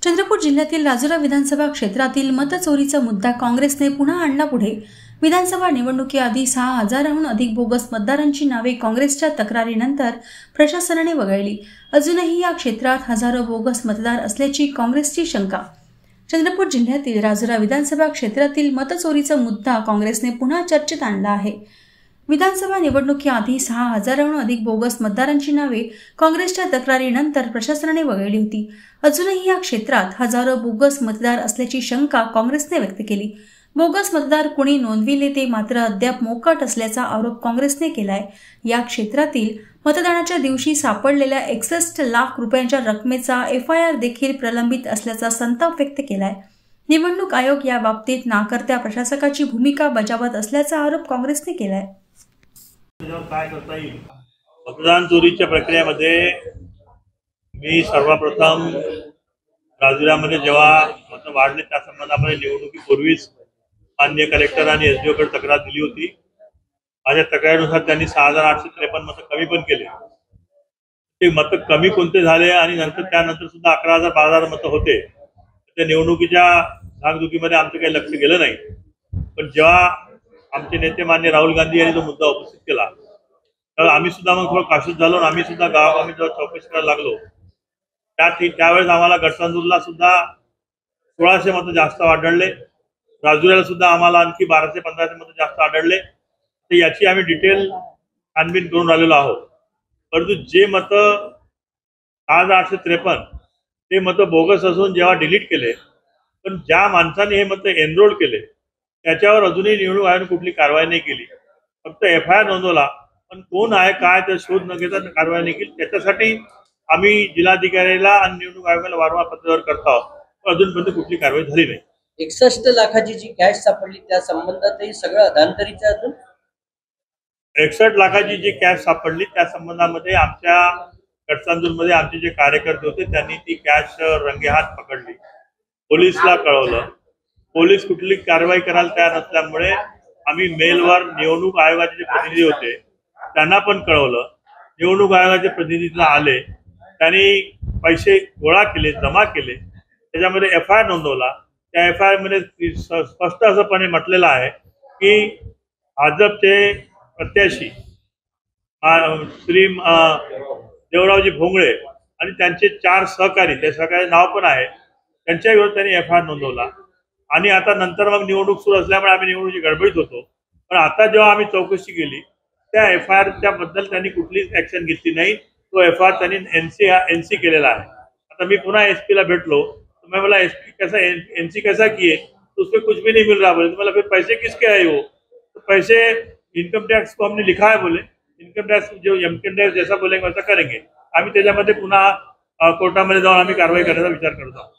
चंद्रपूर जिल्ह्यातील राजुरा विधानसभा क्षेत्रातील मतचोरीचा मुद्दा काँग्रेसने पुन्हा आणला पुढे। विधानसभा निवडणुकीआधी 6,000हून अधिक बोगस मतदारांची नावे काँग्रेसच्या तक्रारीनंतर प्रशासनाने वगळली। अजूनही या क्षेत्रात हजारो बोगस मतदार असल्याची काँग्रेसची शंका। चंद्रपूर जिल्ह्यातील राजुरा विधानसभा क्षेत्रातील मतचोरीचा मुद्दा काँग्रेसने पुन्हा चर्चेत आणला आहे। विधानसभा निवडणुकीआधी 6,000हून अधिक बोगस मतदारांची नावे काँग्रेसच्या तक्रारीनंतर प्रशासनाने वगळली होती। अजूनही या क्षेत्रात हजारो बोगस मतदार असल्याची शंका काँग्रेसने व्यक्त केली। बोगस मतदार कुणी नोंदविले ते मात्र अद्याप मोकाट असल्याचा आरोप काँग्रेसने केलाय। या क्षेत्रातील मतदानाच्या दिवशी सापडलेल्या 61 लाख रुपयांच्या रकमेचा FIR देखील प्रलंबित असल्याचा संताप व्यक्त केलाय। निवडणूक आयोग या बाबतीत नाकर्त्या प्रशासकाची भूमिका बजावत असल्याचा आरोप काँग्रेसने केलाय। काय करता येईल मतदान चोरीच्या प्रक्रियेमध्ये मी सर्वप्रथम राजुरामध्ये जेव्हा मत वाढले त्या संबंधामध्ये निवडणुकीपूर्वीच माननीय कलेक्टर आणि SDO कडे तक्रार दिली होती। माझ्या तक्रारीनुसार त्यांनी 6,853 मतं कमी पण केले। ते मतं कमी कोणते झाले आणि त्यानंतर सुद्धा 11,000-12,000 मतं होते। त्या निवडणुकीच्या धाकधुकीमध्ये आमचं काही लक्ष गेलं नाही। पण जेव्हा आमचे नेते मान्य राहुल गांधी यांनी जो मुद्दा उपस्थित केला तर आम्ही सुद्धा मग थोडं काशूत झालो आणि आम्ही सुद्धा गावागावी जेव्हा चौकशी करायला लागलो त्यावेळेस आम्हाला गडचंदूरला सुद्धा 1600 मतं जास्त आढळले। राजुऱ्याला सुद्धा आम्हाला आणखी 1200-1500 मतं जास्त आढळले। तर याची आम्ही डिटेल छानबीन करून राहिलेलो आहोत। परंतु जे मतं 6,853 ते मतं बोगस असून जेव्हा डिलीट केले पण ज्या माणसाने हे मतं एनरोल केले त्याच्यावर अजूनही निवडणूक आयोगाने कुठली कारवाई नाही केली। फक्त FIR नोंदवला पण कोण आहे काय ते शोध न घेता कारवाई नाही केली। त्याच्यासाठी आम्ही जिल्हाधिकाऱ्याला आणि निवडणूक आयोगाला वारंवार पत्रावर करत आहोत पण अजूनपर्यंत कुठली कारवाई झाली नाही। 61 लाखाची जी कॅश सापडली त्या संबंधातही सगळं अधांतरीचं अजून 61 लाखाची जी कॅश सापडली त्या संबंधामध्ये आमच्या गडचंदूरमध्ये आमचे जे कार्यकर्ते होते त्यांनी ती कॅश रंगेहात पकडली, पोलिसला कळवलं। पोलीस कुठली कारवाई करायला तयार नसल्यामुळे आम्ही मेलवर निवडणूक आयोगाचे जे प्रतिनिधी होते त्यांना पण कळवलं। निवडणूक आयोगाचे प्रतिनिधी आले, त्यांनी पैसे गोळा केले, जमा केले, त्याच्यामध्ये FIR नोंदवला। त्या FIR मध्ये स्पष्ट असंपणे म्हटलेलं आहे की भाजपचे प्रत्याशी श्री देवरावजी भोंगळे आणि त्यांचे 4 सहकारी, त्या सहकारी नाव पण आहे, त्यांच्या विरोधात त्यांनी FIR नोंदवला। आणि आता नंतर मग निवडणूक सुरू असल्यामुळे आम्ही निवडणुकीची गडबडीत होतो। पण आता जेव्हा आम्ही चौकशी केली त्या FIR बद्दल त्यांनी कुठलीच ऍक्शन घेतली नाही। तो FIR त्यांनी NC केलेला आहे। आता मी पुन्हा SP ला भेटलो तो मैं बोला NC कैसा किए तो उसमें कुछ भी नहीं मिल रहा। बोले तो बोला फिर पैसे किसके आए वो? तो पैसे इनकम टैक्स को हमने लिखा है, बोले इनकम टैक्स जो इनकम टैक्स जैसा बोलेंगे वैसा करेंगे। आम्ही त्याच्यामध्ये पुन्हा कोर्टामध्ये जाऊन आम्ही कारवाई करण्याचा विचार करतो।